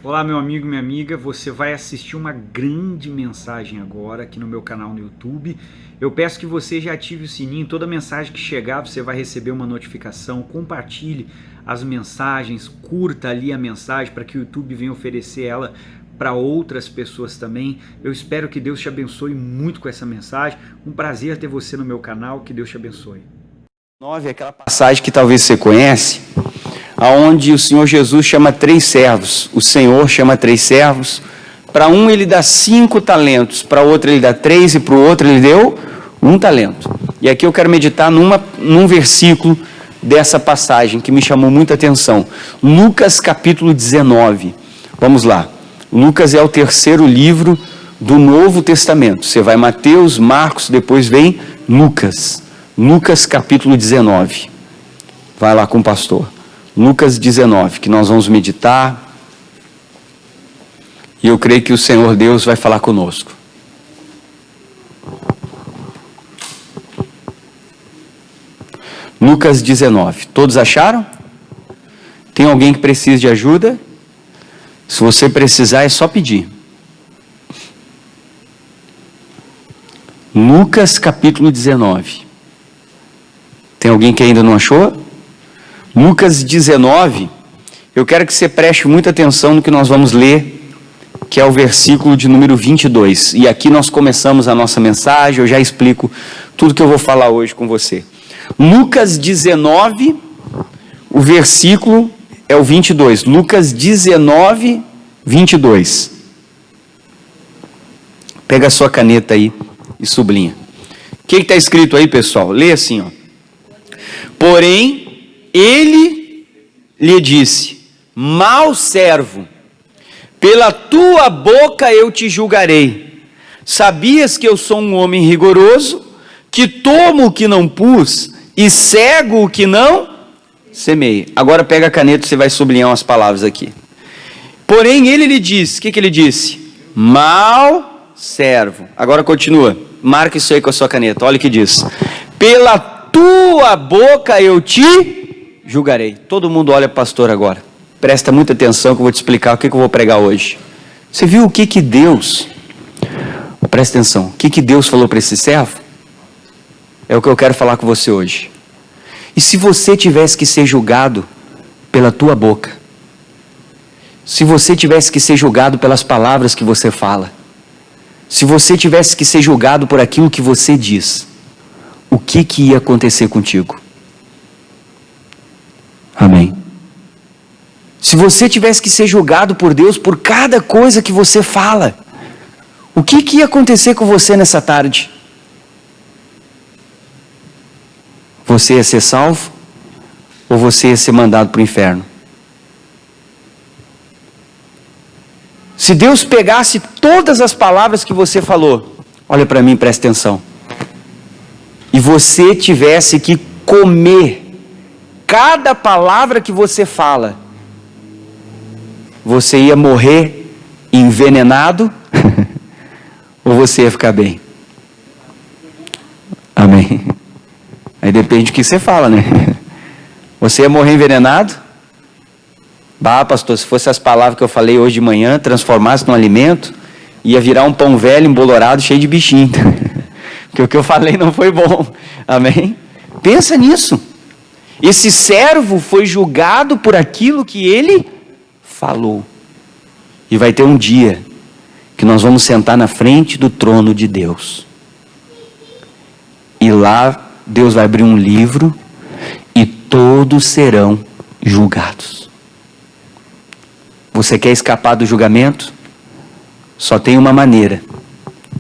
Olá, meu amigo, minha amiga, você vai assistir uma grande mensagem agora aqui no meu canal no YouTube. Eu peço que você já ative o sininho, toda mensagem que chegar você vai receber uma notificação. Compartilhe as mensagens, curta ali a mensagem para que o YouTube venha oferecer ela para outras pessoas também. Eu espero que Deus te abençoe muito com essa mensagem. Um prazer ter você no meu canal, que Deus te abençoe. 9 é aquela passagem que talvez você conhece, aonde o Senhor Jesus chama 3 servos. O Senhor chama 3 servos. Para um ele dá 5 talentos, para outro ele dá 3 e para o outro ele deu 1 talento. E aqui eu quero meditar num versículo dessa passagem que me chamou muita atenção. Lucas capítulo 19. Vamos lá. Lucas é o terceiro livro do Novo Testamento. Você vai Mateus, Marcos, depois vem Lucas. Lucas capítulo 19. Vai lá com o pastor. Lucas 19, que nós vamos meditar. E eu creio que o Senhor Deus vai falar conosco. Lucas 19. Todos acharam? Tem alguém que precisa de ajuda? Se você precisar, é só pedir. Lucas capítulo 19. Tem alguém que ainda não achou? Lucas 19, eu quero que você preste muita atenção no que nós vamos ler, que é o versículo de número 22. E aqui nós começamos a nossa mensagem, eu já explico tudo que eu vou falar hoje com você. Lucas 19, o versículo é o 22. Lucas 19, 22. Pega a sua caneta aí e sublinha. O que está escrito aí, pessoal? Lê assim, ó. Porém, ele lhe disse: mau servo, pela tua boca eu te julgarei. Sabias que eu sou um homem rigoroso, que tomo o que não pus e cego o que não semei. Agora pega a caneta e você vai sublinhar umas palavras aqui. Porém, ele lhe disse, o que ele disse? Mau servo. Agora continua, marca isso aí com a sua caneta, olha o que diz. Pela tua boca eu te julgarei. Todo mundo olha para o pastor agora. Presta muita atenção que eu vou te explicar o que eu vou pregar hoje. Você viu o que Deus... Presta atenção. O que Deus falou para esse servo? É o que eu quero falar com você hoje. E se você tivesse que ser julgado pela tua boca? Se você tivesse que ser julgado pelas palavras que você fala? Se você tivesse que ser julgado por aquilo que você diz? O que ia acontecer contigo? Amém. Se você tivesse que ser julgado por Deus por cada coisa que você fala, o que ia acontecer com você nessa tarde? Você ia ser salvo? Ou você ia ser mandado para o inferno? Se Deus pegasse todas as palavras que você falou, olha para mim, presta atenção, e você tivesse que comer cada palavra que você fala, você ia morrer envenenado ou você ia ficar bem? Amém. Aí depende do que você fala, né? Você ia morrer envenenado? Bah, pastor, se fosse as palavras que eu falei hoje de manhã, transformasse num alimento, ia virar um pão velho, embolorado, cheio de bichinho. Porque o que eu falei não foi bom. Amém? Pensa nisso. Esse servo foi julgado por aquilo que ele falou. E vai ter um dia que nós vamos sentar na frente do trono de Deus. E lá Deus vai abrir um livro e todos serão julgados. Você quer escapar do julgamento? Só tem uma maneira.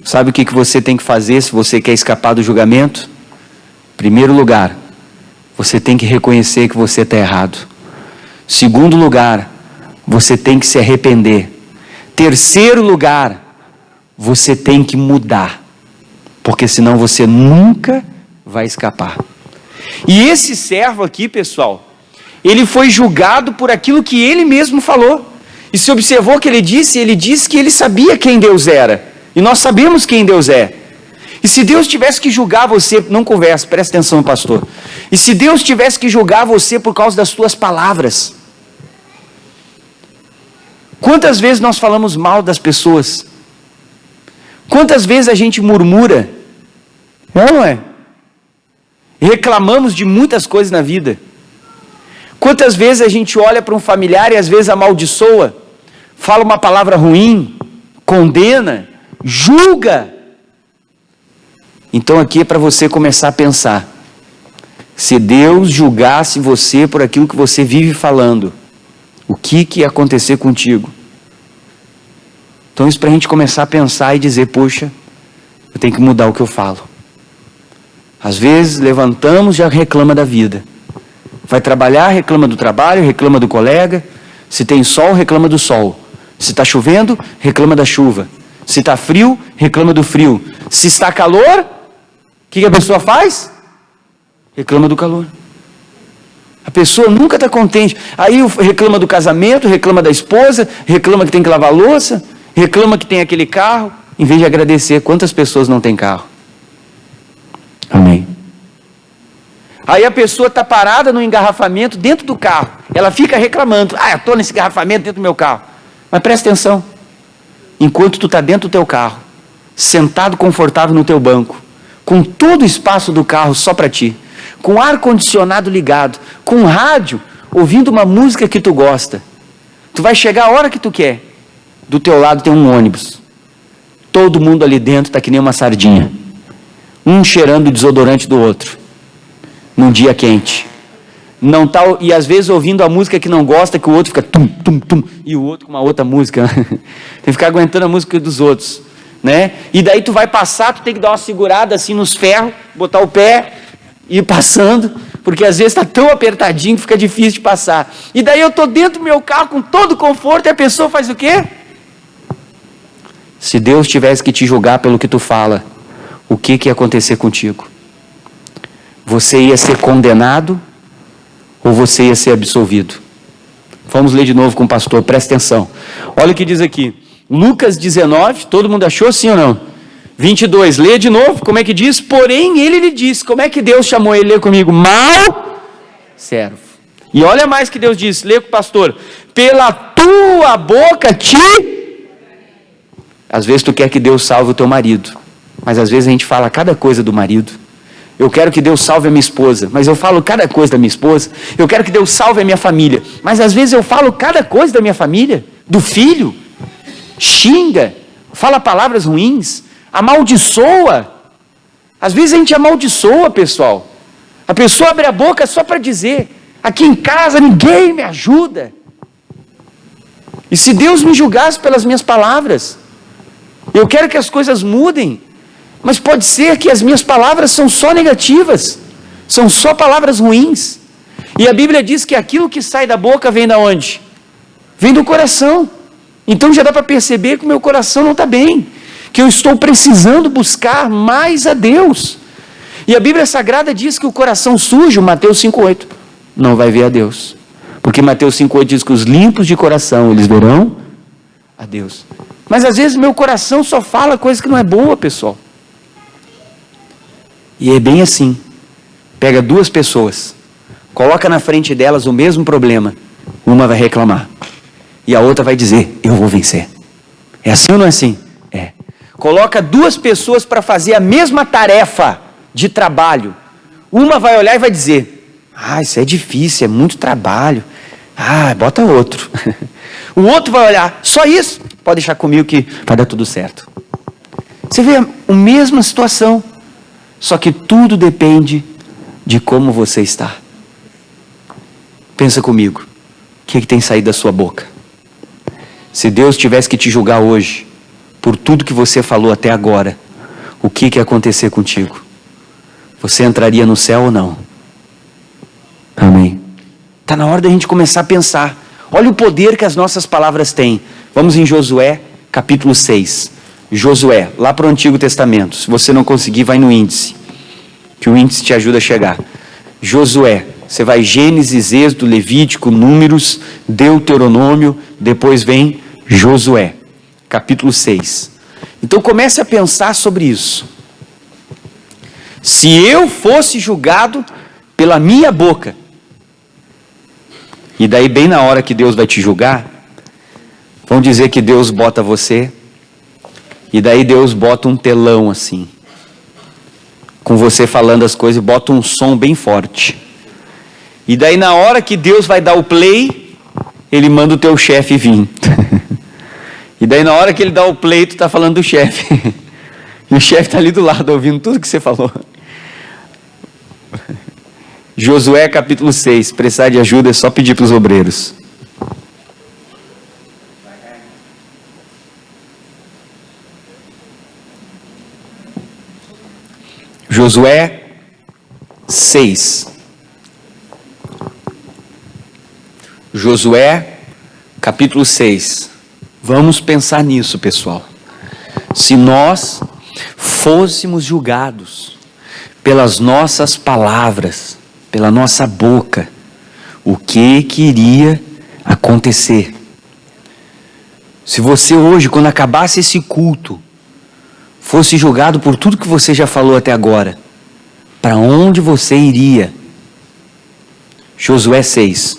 Sabe o que você tem que fazer se você quer escapar do julgamento? Em primeiro lugar, você tem que reconhecer que você está errado. Segundo lugar, você tem que se arrepender. Terceiro lugar, você tem que mudar. Porque senão você nunca vai escapar. E esse servo aqui, pessoal, ele foi julgado por aquilo que ele mesmo falou. E se observou o que ele disse que ele sabia quem Deus era. E nós sabemos quem Deus é. E se Deus tivesse que julgar você, não converse, presta atenção, pastor. E se Deus tivesse que julgar você por causa das suas palavras, Quantas vezes nós falamos mal das pessoas? Quantas vezes a gente murmura? Não é? Reclamamos de muitas coisas na vida. Quantas vezes a gente olha para um familiar e às vezes amaldiçoa, fala uma palavra ruim, condena, julga. Então aqui é para você começar a pensar. Se Deus julgasse você por aquilo que você vive falando, o que ia acontecer contigo? Então isso para a gente começar a pensar e dizer, poxa, eu tenho que mudar o que eu falo. Às vezes levantamos e já reclama da vida. Vai trabalhar, reclama do trabalho, reclama do colega. Se tem sol, reclama do sol. Se está chovendo, reclama da chuva. Se está frio, reclama do frio. Se está calor, o que a pessoa faz? Reclama do calor. A pessoa nunca está contente. Aí reclama do casamento, reclama da esposa, reclama que tem que lavar a louça, reclama que tem aquele carro, em vez de agradecer. Quantas pessoas não têm carro? Amém. Aí a pessoa está parada no engarrafamento dentro do carro. Ela fica reclamando. Eu estou nesse engarrafamento dentro do meu carro. Mas presta atenção. Enquanto tu está dentro do teu carro, sentado confortável no teu banco, com todo o espaço do carro só para ti, com ar-condicionado ligado, com rádio, ouvindo uma música que tu gosta, tu vai chegar a hora que tu quer. Do teu lado tem um ônibus. Todo mundo ali dentro está que nem uma sardinha. Um cheirando o desodorante do outro. Num dia quente. Não tá, e às vezes ouvindo a música que não gosta, que o outro fica tum, tum, tum, e o outro com uma outra música. Tem que ficar aguentando a música dos outros, né? E daí tu vai passar, tu tem que dar uma segurada assim nos ferros, botar o pé e ir passando, porque às vezes está tão apertadinho que fica difícil de passar. E daí eu estou dentro do meu carro com todo o conforto e a pessoa faz o quê? Se Deus tivesse que te julgar pelo que tu fala, o que ia acontecer contigo? Você ia ser condenado ou você ia ser absolvido? Vamos ler de novo com o pastor, presta atenção. Olha o que diz aqui, Lucas 19, todo mundo achou sim ou não? 22, lê de novo, como é que diz? Porém ele lhe disse, como é que Deus chamou ele? Lê comigo, mau servo. E olha mais que Deus disse, lê com o pastor, pela tua boca Às vezes tu quer que Deus salve o teu marido, mas às vezes a gente fala cada coisa do marido. Eu quero que Deus salve a minha esposa, mas eu falo cada coisa da minha esposa. Eu quero que Deus salve a minha família, mas às vezes eu falo cada coisa da minha família, do filho. Xinga, fala palavras ruins, amaldiçoa. Às vezes a gente amaldiçoa, pessoal. A pessoa abre a boca só para dizer, aqui em casa ninguém me ajuda. E se Deus me julgasse pelas minhas palavras, eu quero que as coisas mudem, mas pode ser que as minhas palavras são só negativas, são só palavras ruins. E a Bíblia diz que aquilo que sai da boca vem da onde? Vem do coração. Então já dá para perceber que o meu coração não está bem, que eu estou precisando buscar mais a Deus. E a Bíblia Sagrada diz que o coração sujo, Mateus 5,8, não vai ver a Deus. Porque Mateus 5,8 diz que os limpos de coração, eles verão a Deus. Mas às vezes meu coração só fala coisa que não é boa, pessoal. E é bem assim. Pega duas pessoas, coloca na frente delas o mesmo problema. Uma vai reclamar e a outra vai dizer, eu vou vencer. É assim ou não é assim? É. Coloca duas pessoas para fazer a mesma tarefa de trabalho. Uma vai olhar e vai dizer, isso é difícil, é muito trabalho. Bota outro. O outro vai olhar, só isso? Pode deixar comigo que vai dar tudo certo. Você vê a mesma situação. Só que tudo depende de como você está. Pensa comigo. O que tem saído da sua boca? Se Deus tivesse que te julgar hoje, por tudo que você falou até agora, o que ia acontecer contigo? Você entraria no céu ou não? Amém. Está na hora da gente começar a pensar. Olha o poder que as nossas palavras têm. Vamos em Josué, capítulo 6. Josué, lá para o Antigo Testamento. Se você não conseguir, vai no índice, que o índice te ajuda a chegar. Josué, você vai Gênesis, Êxodo, Levítico, Números, Deuteronômio, depois vem Josué, capítulo 6. Então comece a pensar sobre isso. Se eu fosse julgado pela minha boca, e daí bem na hora que Deus vai te julgar, Vão dizer que Deus bota você, e daí Deus bota um telão assim, com você falando as coisas, e bota um som bem forte. E daí na hora que Deus vai dar o play, Ele manda o teu chefe vir. E daí na hora que Ele dá o play, tu está falando do chefe. E o chefe está ali do lado, ouvindo tudo que você falou. Josué capítulo 6, precisar de ajuda é só pedir para os obreiros. Josué 6. Josué capítulo 6. Vamos pensar nisso, pessoal. Se nós fôssemos julgados pelas nossas palavras, pela nossa boca, o que iria acontecer? Se você hoje, quando acabasse esse culto, fosse julgado por tudo que você já falou até agora, para onde você iria? Josué 6.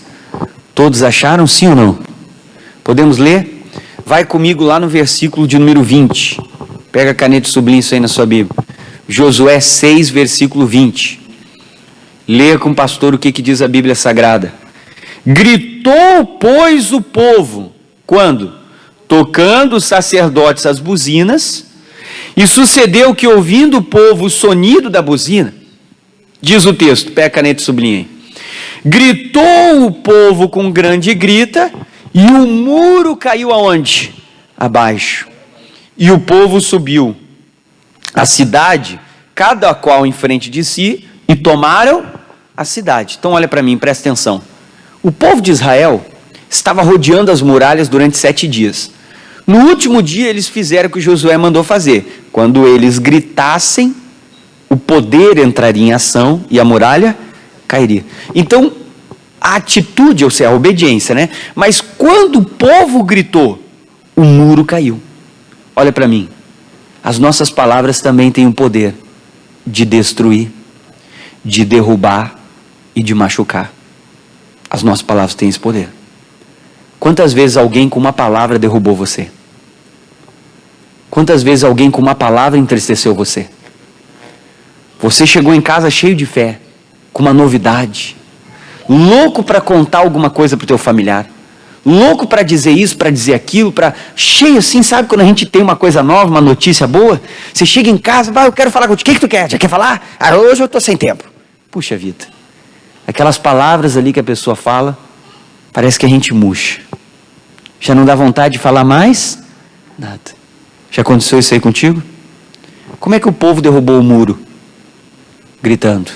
Todos acharam, sim ou não? Podemos ler? Vai comigo lá no versículo de número 20. Pega a caneta e sublinha isso aí na sua Bíblia. Josué 6, versículo 20. Leia com o pastor o que diz a Bíblia Sagrada. Gritou, pois, o povo. Quando? Tocando os sacerdotes as buzinas. E sucedeu que, ouvindo o povo o sonido da buzina, diz o texto, pega a caneta e sublinha aí. Gritou o povo com grande grita, e o muro caiu aonde? Abaixo. E o povo subiu a cidade, cada qual em frente de si, e tomaram a cidade. Então olha para mim, presta atenção. O povo de Israel estava rodeando as muralhas durante 7 dias. No último dia eles fizeram o que Josué mandou fazer. Quando eles gritassem, o poder entraria em ação e a muralha cairia. Então, a atitude, ou seja, a obediência, né? Mas quando o povo gritou, o muro caiu. Olha para mim, as nossas palavras também têm o poder de destruir, de derrubar e de machucar. As nossas palavras têm esse poder. Quantas vezes alguém com uma palavra derrubou você? Quantas vezes alguém com uma palavra entristeceu você? Você chegou em casa cheio de fé, com uma novidade, louco para contar alguma coisa para o teu familiar, louco para dizer isso, para dizer aquilo, cheio assim, sabe quando a gente tem uma coisa nova, uma notícia boa, você chega em casa, eu quero falar contigo, o que tu quer? Já quer falar? Hoje eu estou sem tempo. Puxa vida, aquelas palavras ali que a pessoa fala, parece que a gente murcha, já não dá vontade de falar mais nada. Já aconteceu isso aí contigo? Como é que o povo derrubou o muro? Gritando.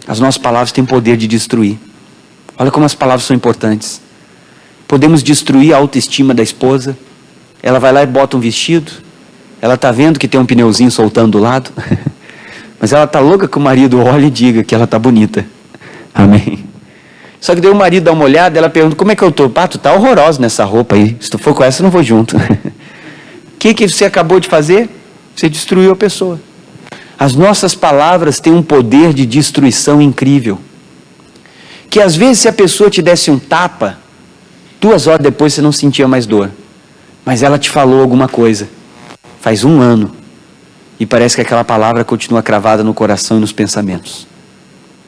As nossas palavras têm poder de destruir. Olha como as palavras são importantes. Podemos destruir a autoestima da esposa. Ela vai lá e bota um vestido. Ela está vendo que tem um pneuzinho soltando do lado. Mas ela está louca que o marido olhe e diga que ela está bonita. Amém. Só que daí o marido dá uma olhada, ela pergunta, como é que eu estou? Tu está horrorosa nessa roupa aí. Se tu for com essa, eu não vou junto. O que você acabou de fazer? Você destruiu a pessoa. As nossas palavras têm um poder de destruição incrível. Que às vezes se a pessoa te desse um tapa, 2 horas depois você não sentia mais dor. Mas ela te falou alguma coisa. Faz 1 ano. E parece que aquela palavra continua cravada no coração e nos pensamentos.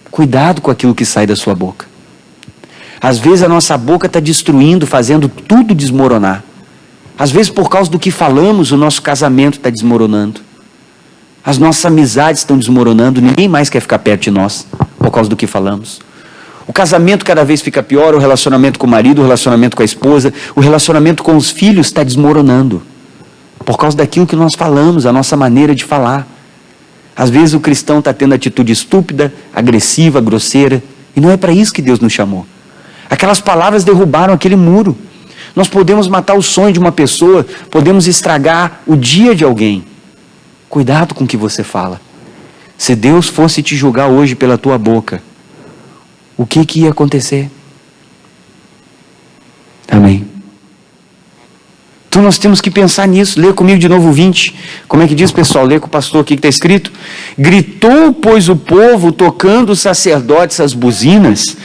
Cuidado com aquilo que sai da sua boca. Às vezes a nossa boca está destruindo, fazendo tudo desmoronar. Às vezes por causa do que falamos, o nosso casamento está desmoronando. As nossas amizades estão desmoronando, ninguém mais quer ficar perto de nós, por causa do que falamos. O casamento cada vez fica pior, o relacionamento com o marido, o relacionamento com a esposa, o relacionamento com os filhos está desmoronando. Por causa daquilo que nós falamos, a nossa maneira de falar. Às vezes o cristão está tendo atitude estúpida, agressiva, grosseira, e não é para isso que Deus nos chamou. Aquelas palavras derrubaram aquele muro. Nós podemos matar o sonho de uma pessoa, podemos estragar o dia de alguém. Cuidado com o que você fala. Se Deus fosse te julgar hoje pela tua boca, o que ia acontecer? Amém. Então nós temos que pensar nisso. Lê comigo de novo o 20. Como é que diz, pessoal? Lê com o pastor aqui que está escrito. Gritou, pois, o povo, tocando os sacerdotes as buzinas,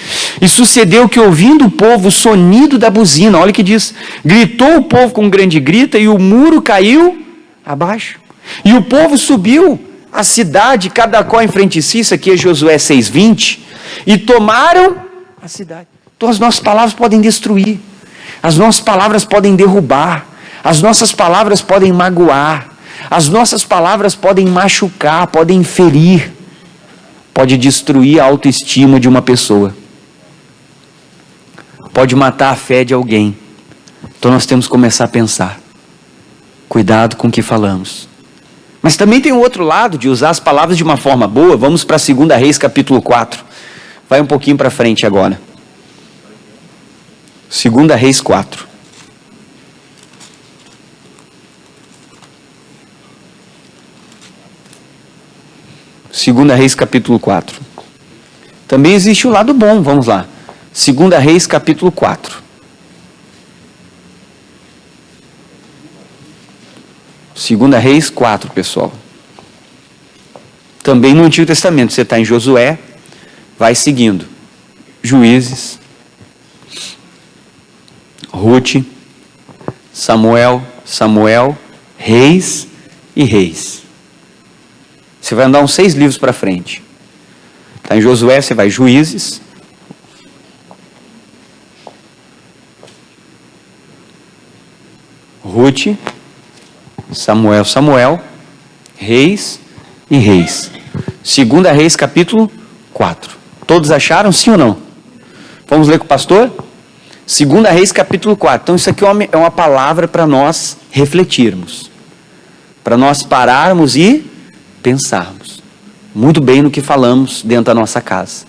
e sucedeu que, ouvindo o povo o sonido da buzina, olha o que diz, gritou o povo com grande grita, e o muro caiu abaixo. E o povo subiu a cidade, cada qual em frente de si, isso aqui é Josué 6:20, e tomaram a cidade. Então as nossas palavras podem destruir, as nossas palavras podem derrubar, as nossas palavras podem magoar, as nossas palavras podem machucar, podem ferir, pode destruir a autoestima de uma pessoa, pode matar a fé de alguém. Então nós temos que começar a pensar, cuidado com o que falamos. Mas também tem o outro lado de usar as palavras de uma forma boa. Vamos para 2 Reis capítulo 4, vai um pouquinho para frente agora. 2 Reis 4. Segunda Reis capítulo 4. Também existe o lado bom, vamos lá. 2 Reis capítulo 4. 2 Reis 4, pessoal. Também no Antigo Testamento, você está em Josué, vai seguindo. Juízes, Ruth, Samuel, Reis e Reis. Você vai andar uns 6 livros para frente. Está em Josué, você vai Juízes, Ruth, Samuel, Reis e Reis. 2 Reis capítulo 4. Todos acharam, sim ou não? Vamos ler com o pastor? 2 Reis capítulo 4. Então isso aqui é uma palavra para nós refletirmos, para nós pararmos e pensarmos muito bem no que falamos dentro da nossa casa,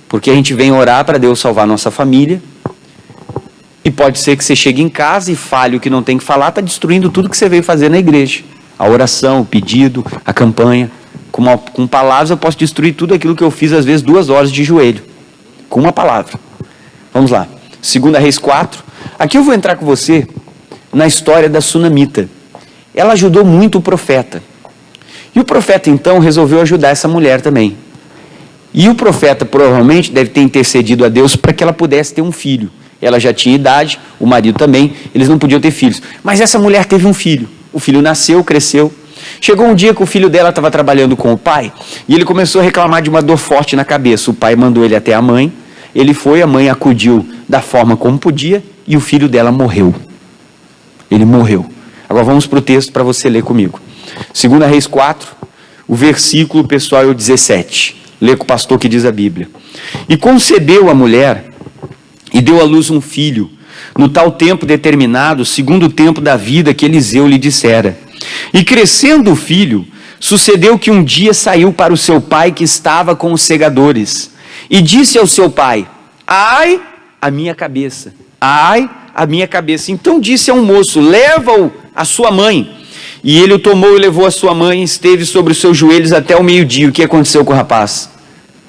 porque a gente vem orar para Deus salvar a nossa família, e pode ser que você chegue em casa e fale o que não tem que falar, está destruindo tudo que você veio fazer na igreja. A oração, o pedido, a campanha. Com palavras eu posso destruir tudo aquilo que eu fiz, às vezes 2 horas de joelho, com uma palavra. Vamos lá, 2 Reis 4. Aqui eu vou entrar com você na história da Sunamita. Ela ajudou muito o profeta. E o profeta então resolveu ajudar essa mulher também. E o profeta provavelmente deve ter intercedido a Deus para que ela pudesse ter um filho. Ela já tinha idade, o marido também, eles não podiam ter filhos. Mas essa mulher teve um filho. O filho nasceu, cresceu. Chegou um dia que o filho dela estava trabalhando com o pai e ele começou a reclamar de uma dor forte na cabeça. O pai mandou ele até a mãe. Ele foi, a mãe acudiu da forma como podia e o filho dela morreu. Ele morreu. Agora vamos para o texto para você ler comigo. 2 Reis 4, o versículo, pessoal, é o 17. Lê com o pastor que diz a Bíblia. E concebeu a mulher e deu à luz um filho, no tal tempo determinado, segundo o tempo da vida que Eliseu lhe dissera. E crescendo o filho, sucedeu que um dia saiu para o seu pai que estava com os segadores, e disse ao seu pai: ai, a minha cabeça, ai, a minha cabeça. Então disse a um moço: leva-o à sua mãe. E ele o tomou e levou a sua mãe, e esteve sobre os seus joelhos até o meio-dia. O que aconteceu com o rapaz?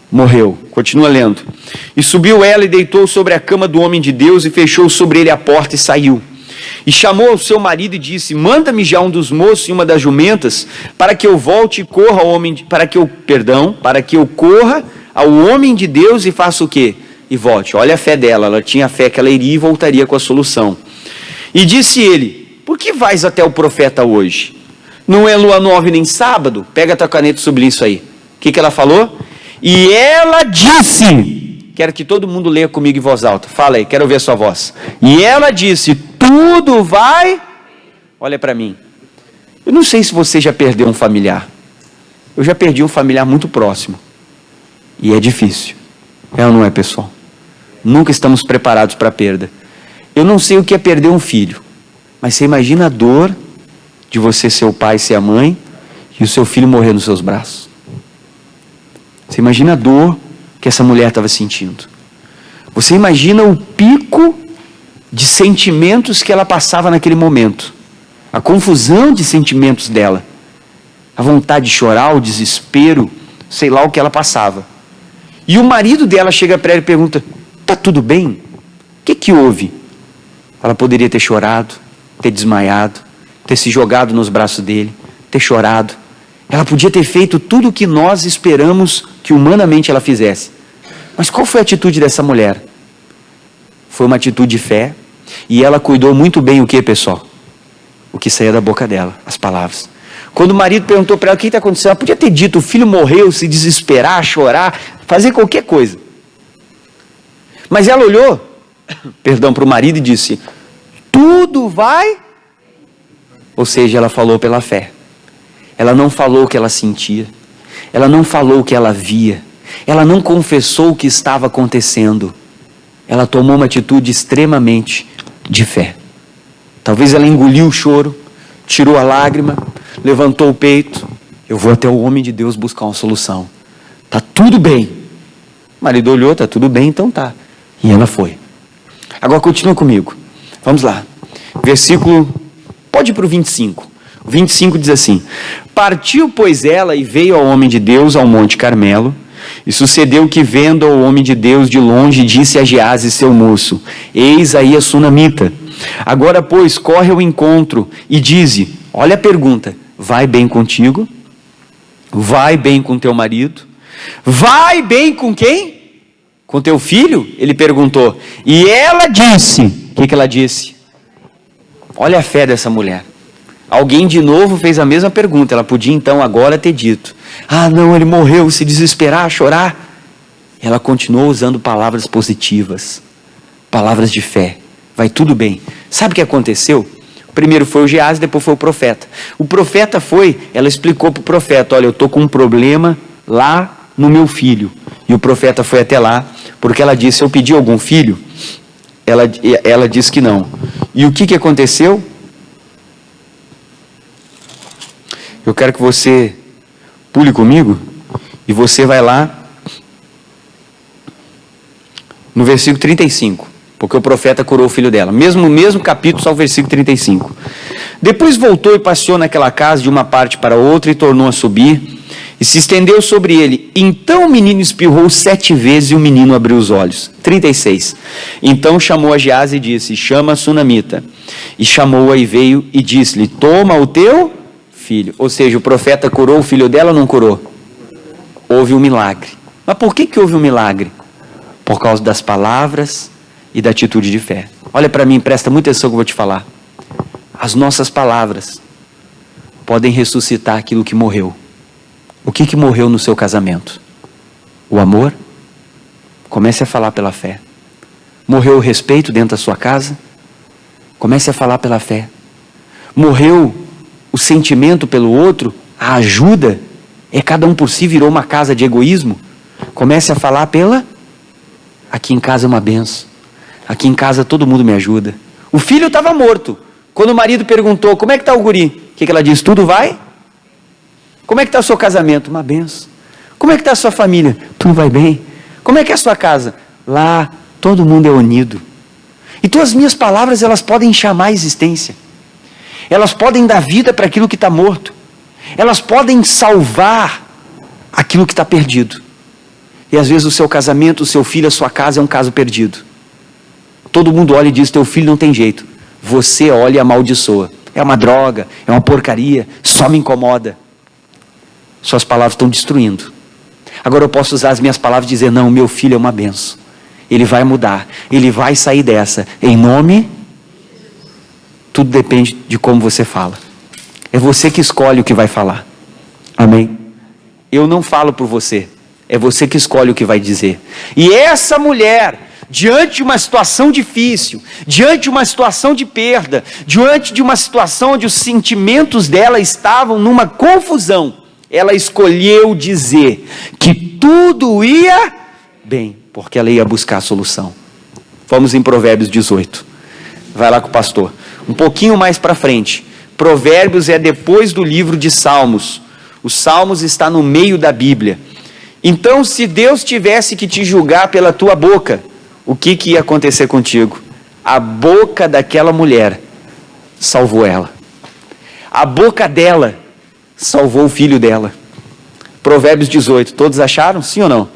Morreu. Continua lendo. E subiu ela e deitou sobre a cama do homem de Deus e fechou sobre ele a porta e saiu. E chamou ao seu marido e disse: manda-me já um dos moços e uma das jumentas, para que eu volte e corra ao homem, para que eu corra ao homem de Deus e faça o quê? E volte. Olha a fé dela, ela tinha fé que ela iria e voltaria com a solução. E disse ele: por que vais até o profeta hoje? Não é lua nova nem sábado? Pega a tua caneta e sublinha isso aí. O que ela falou? E ela disse, quero que todo mundo leia comigo em voz alta, fala aí, quero ouvir a sua voz. E ela disse: tudo vai, olha para mim. Eu não sei se você já perdeu um familiar. Eu já perdi um familiar muito próximo. E é difícil. É ou não é, pessoal? Nunca estamos preparados para a perda. Eu não sei o que é perder um filho, mas você imagina a dor de você ser o pai, ser a mãe, e o seu filho morrer nos seus braços. Você imagina a dor que essa mulher estava sentindo. Você imagina o pico de sentimentos que ela passava naquele momento. A confusão de sentimentos dela. A vontade de chorar, o desespero, sei lá o que ela passava. E o marido dela chega para ela e pergunta: tá tudo bem? O que houve? Ela poderia ter chorado, ter desmaiado, ter se jogado nos braços dele, ter chorado. Ela podia ter feito tudo o que nós esperamos que humanamente ela fizesse. Mas qual foi a atitude dessa mulher? Foi uma atitude de fé, e ela cuidou muito bem o que, pessoal? O que saía da boca dela, as palavras. Quando o marido perguntou para ela o que está acontecendo, ela podia ter dito: o filho morreu, se desesperar, chorar, fazer qualquer coisa. Mas ela olhou, para o marido e disse: tudo vai. Ou seja, ela falou pela fé. Ela não falou o que ela sentia. Ela não falou o que ela via. Ela não confessou o que estava acontecendo. Ela tomou uma atitude extremamente de fé. Talvez ela engoliu o choro, tirou a lágrima, levantou o peito. Eu vou até o homem de Deus buscar uma solução. Tá tudo bem. O marido olhou, tá tudo bem, então tá. E ela foi. Agora continua comigo. Vamos lá. Versículo, pode ir para o 25. O 25 diz assim: partiu, pois, ela e veio ao homem de Deus ao Monte Carmelo. E sucedeu que, vendo o homem de Deus de longe, disse a Gease, seu moço: eis aí a sunamita. Agora, pois, corre ao encontro e dize, olha a pergunta: vai bem contigo? Vai bem com teu marido? Vai bem com quem? Com teu filho? Ele perguntou. E ela disse, o que ela disse? Olha a fé dessa mulher. Alguém de novo fez a mesma pergunta. Ela podia então agora ter dito: ah não, ele morreu, se desesperar, chorar. Ela continuou usando palavras positivas, palavras de fé. Vai tudo bem. Sabe o que aconteceu? Primeiro foi o Gease, depois foi o profeta. O profeta foi, ela explicou para o profeta: olha, eu estou com um problema lá no meu filho. E o profeta foi até lá, porque ela disse: eu pedi algum filho? Ela disse que não. E o que aconteceu? Eu quero que você pule comigo e você vai lá no versículo 35, porque o profeta curou o filho dela. Mesmo capítulo, só o versículo 35. Depois voltou e passeou naquela casa de uma parte para outra e tornou a subir e se estendeu sobre ele. Então o menino espirrou 7 vezes e o menino abriu os olhos. 36. Então chamou a Gease e disse: chama a sunamita. E chamou-a e veio e disse-lhe: toma o teu filho. Ou seja, o profeta curou o filho dela ou não curou? Houve um milagre. Mas por que houve um milagre? Por causa das palavras e da atitude de fé. Olha para mim, presta muita atenção que eu vou te falar. As nossas palavras podem ressuscitar aquilo que morreu. O que morreu no seu casamento? O amor? Comece a falar pela fé. Morreu o respeito dentro da sua casa? Comece a falar pela fé. Morreu o sentimento pelo outro? A ajuda? É cada um por si, virou uma casa de egoísmo? Comece a falar pela... Aqui em casa é uma benção. Aqui em casa todo mundo me ajuda. O filho estava morto. Quando o marido perguntou: como é que está o guri? O que ela disse? Tudo vai? Como é que está o seu casamento? Uma benção. Como é que está a sua família? Tudo vai bem. Como é que é a sua casa? Lá todo mundo é unido. Então as minhas palavras, elas podem chamar a existência. Elas podem dar vida para aquilo que está morto. Elas podem salvar aquilo que está perdido. E às vezes o seu casamento, o seu filho, a sua casa é um caso perdido. Todo mundo olha e diz: teu filho não tem jeito. Você olha e amaldiçoa. É uma droga, é uma porcaria, só me incomoda. Suas palavras estão destruindo. Agora eu posso usar as minhas palavras e dizer: não, meu filho é uma benção. Ele vai mudar, ele vai sair dessa. Em nome... Tudo depende de como você fala. É você que escolhe o que vai falar. Amém? Eu não falo por você. É você que escolhe o que vai dizer. E essa mulher, diante de uma situação difícil, diante de uma situação de perda, diante de uma situação onde os sentimentos dela estavam numa confusão, ela escolheu dizer que tudo ia bem, porque ela ia buscar a solução. Vamos em Provérbios 18. Vai lá com o pastor. Um pouquinho mais para frente. Provérbios é depois do livro de Salmos. Os Salmos está no meio da Bíblia. Então, se Deus tivesse que te julgar pela tua boca, o que ia acontecer contigo? A boca daquela mulher salvou ela. A boca dela salvou o filho dela. Provérbios 18. Todos acharam? Sim ou não?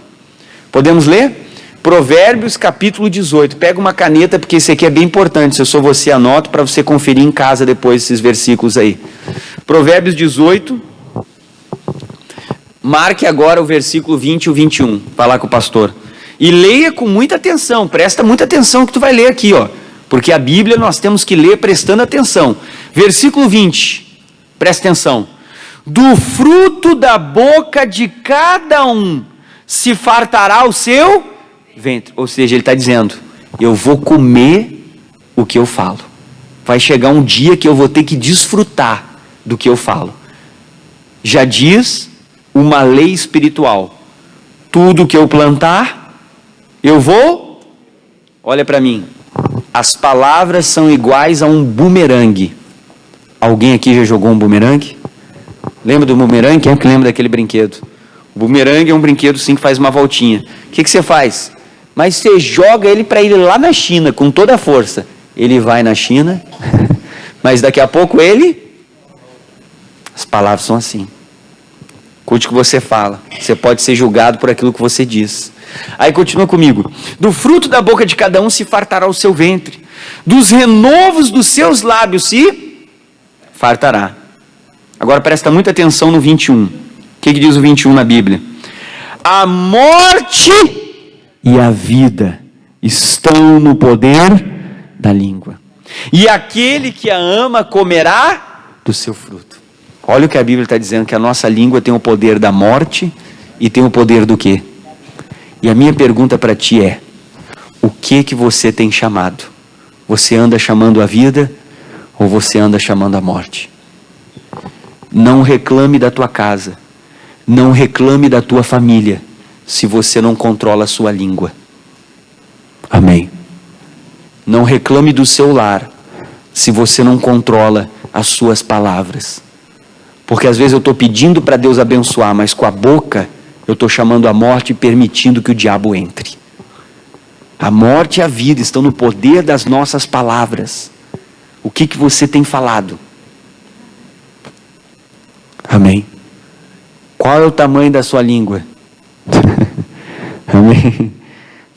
Podemos ler? Provérbios capítulo 18. Pega uma caneta, porque esse aqui é bem importante. Se eu sou você, anoto para você conferir em casa depois esses versículos aí. Provérbios 18. Marque agora o versículo 20 e o 21. Vai lá com o pastor. E leia com muita atenção. Presta muita atenção que tu vai ler aqui, ó. Porque a Bíblia nós temos que ler prestando atenção. Versículo 20. Presta atenção. Do fruto da boca de cada um se fartará o seu ventre. Ou seja, ele está dizendo, eu vou comer o que eu falo. Vai chegar um dia que eu vou ter que desfrutar do que eu falo. Já diz uma lei espiritual. Tudo que eu plantar, eu vou... Olha para mim. As palavras são iguais a um bumerangue. Alguém aqui já jogou um bumerangue? Lembra do bumerangue? Quem é que lembra daquele brinquedo? O bumerangue é um brinquedo sim que faz uma voltinha. O que você faz? Mas você joga ele para ir lá na China com toda a força. Ele vai na China, mas daqui a pouco ele... As palavras são assim. Curte o que você fala. Você pode ser julgado por aquilo que você diz. Aí continua comigo. Do fruto da boca de cada um se fartará o seu ventre. Dos renovos dos seus lábios se fartará. Agora presta muita atenção no 21. O que diz o 21 na Bíblia? A morte e a vida estão no poder da língua. E aquele que a ama comerá do seu fruto. Olha o que a Bíblia está dizendo, que a nossa língua tem o poder da morte e tem o poder do quê? E a minha pergunta para ti é, o que você tem chamado? Você anda chamando a vida ou você anda chamando a morte? Não reclame da tua casa, não reclame da tua família, se você não controla a sua língua. Amém. Não reclame do seu lar, se você não controla as suas palavras. Porque às vezes eu estou pedindo para Deus abençoar, mas com a boca eu estou chamando a morte e permitindo que o diabo entre. A morte e a vida estão no poder das nossas palavras. O que você tem falado? Amém. Qual é o tamanho da sua língua? Amém.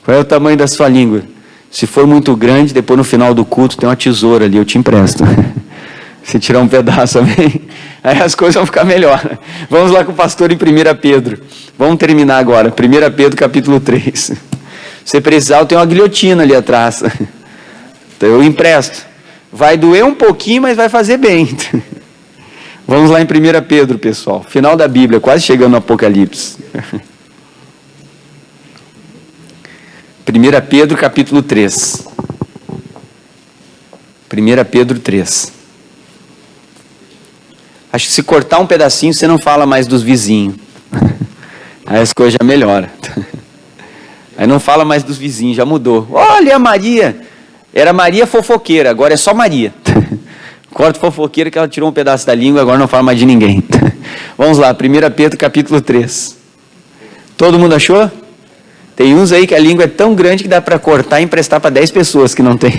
Qual é o tamanho da sua língua? Se for muito grande, depois no final do culto tem uma tesoura ali, eu te empresto. Se tirar um pedaço, amém? Aí as coisas vão ficar melhor. Vamos lá com o pastor em 1 Pedro. Vamos terminar agora. 1 Pedro capítulo 3. Se você precisar, tem uma guilhotina ali atrás. Então eu empresto. Vai doer um pouquinho, mas vai fazer bem. Vamos lá em 1 Pedro, pessoal. Final da Bíblia, quase chegando no Apocalipse. 1 Pedro capítulo 3. 1 Pedro 3. Acho que se cortar um pedacinho, você não fala mais dos vizinhos. Aí as coisas já melhoram. Aí não fala mais dos vizinhos, já mudou. Olha a Maria. Era Maria fofoqueira, agora é só Maria. Corta fofoqueira que ela tirou um pedaço da língua, agora não fala mais de ninguém. Vamos lá, 1 Pedro capítulo 3. Todo mundo achou? Tem uns aí que a língua é tão grande que dá para cortar e emprestar para 10 pessoas que não tem.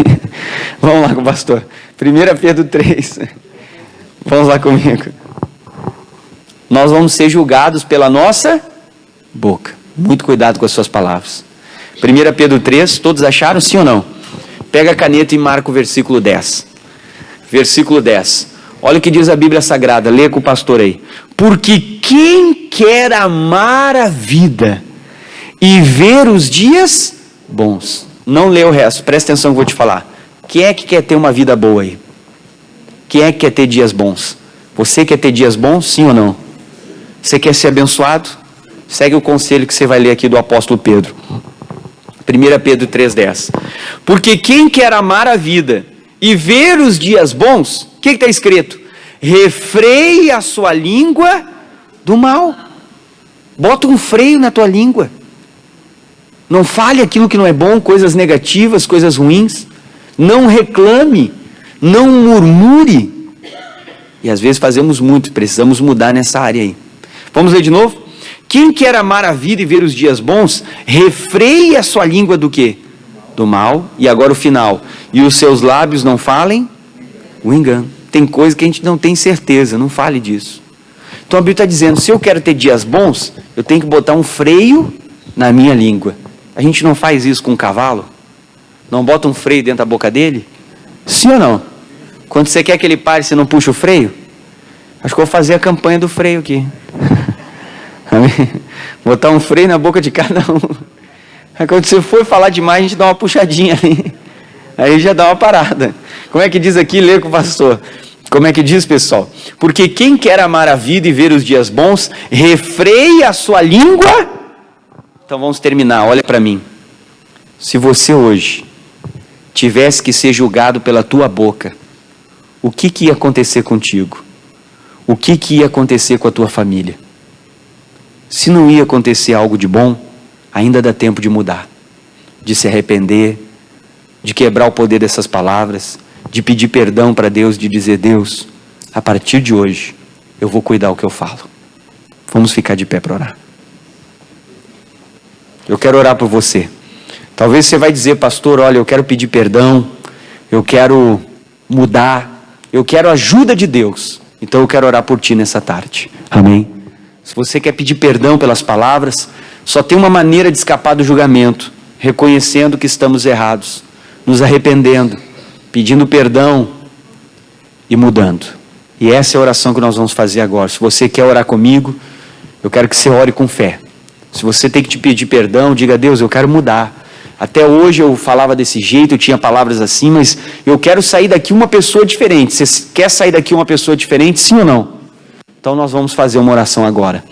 Vamos lá com o pastor. 1 Pedro 3. Vamos lá comigo. Nós vamos ser julgados pela nossa boca. Muito cuidado com as suas palavras. 1 Pedro 3, todos acharam, sim ou não? Pega a caneta e marca o versículo 10. Versículo 10. Olha o que diz a Bíblia Sagrada. Lê com o pastor aí. Porque quem quer amar a vida e ver os dias bons. Não lê o resto, presta atenção que eu vou te falar. Quem é que quer ter uma vida boa aí? Quem é que quer ter dias bons? Você quer ter dias bons, sim ou não? Você quer ser abençoado? Segue o conselho que você vai ler aqui do apóstolo Pedro. 1 Pedro 3,10. Porque quem quer amar a vida e ver os dias bons, o que está escrito? Refreie a sua língua do mal. Bota um freio na tua língua. Não fale aquilo que não é bom, coisas negativas, coisas ruins. Não reclame. Não murmure. E às vezes fazemos muito, precisamos mudar nessa área aí. Vamos ler de novo? Quem quer amar a vida e ver os dias bons, refreie a sua língua do quê? Do mal. E agora o final. E os seus lábios não falem o engano. Tem coisa que a gente não tem certeza, não fale disso. Então a Bíblia está dizendo, se eu quero ter dias bons, eu tenho que botar um freio na minha língua. A gente não faz isso com um cavalo? Não bota um freio dentro da boca dele? Sim ou não? Quando você quer que ele pare, você não puxa o freio? Acho que eu vou fazer a campanha do freio aqui. Botar um freio na boca de cada um. Aí quando você for falar demais, a gente dá uma puxadinha ali. Aí já dá uma parada. Como é que diz aqui? Lê com o pastor. Como é que diz, pessoal? Porque quem quer amar a vida e ver os dias bons, refreia a sua língua. Então vamos terminar, olha para mim. Se você hoje tivesse que ser julgado pela tua boca, o que ia acontecer contigo? O que ia acontecer com a tua família? Se não ia acontecer algo de bom, ainda dá tempo de mudar, de se arrepender, de quebrar o poder dessas palavras, de pedir perdão para Deus, de dizer: Deus, a partir de hoje, eu vou cuidar o que eu falo. Vamos ficar de pé para orar. Eu quero orar por você. Talvez você vai dizer: pastor, olha, eu quero pedir perdão, eu quero mudar, eu quero a ajuda de Deus. Então eu quero orar por ti nessa tarde. Amém? Se você quer pedir perdão pelas palavras, só tem uma maneira de escapar do julgamento: reconhecendo que estamos errados, nos arrependendo, pedindo perdão e mudando. E essa é a oração que nós vamos fazer agora. Se você quer orar comigo, eu quero que você ore com fé. Se você tem que te pedir perdão, diga: Deus, eu quero mudar. Até hoje eu falava desse jeito, eu tinha palavras assim, mas eu quero sair daqui uma pessoa diferente. Você quer sair daqui uma pessoa diferente, sim ou não? Então nós vamos fazer uma oração agora.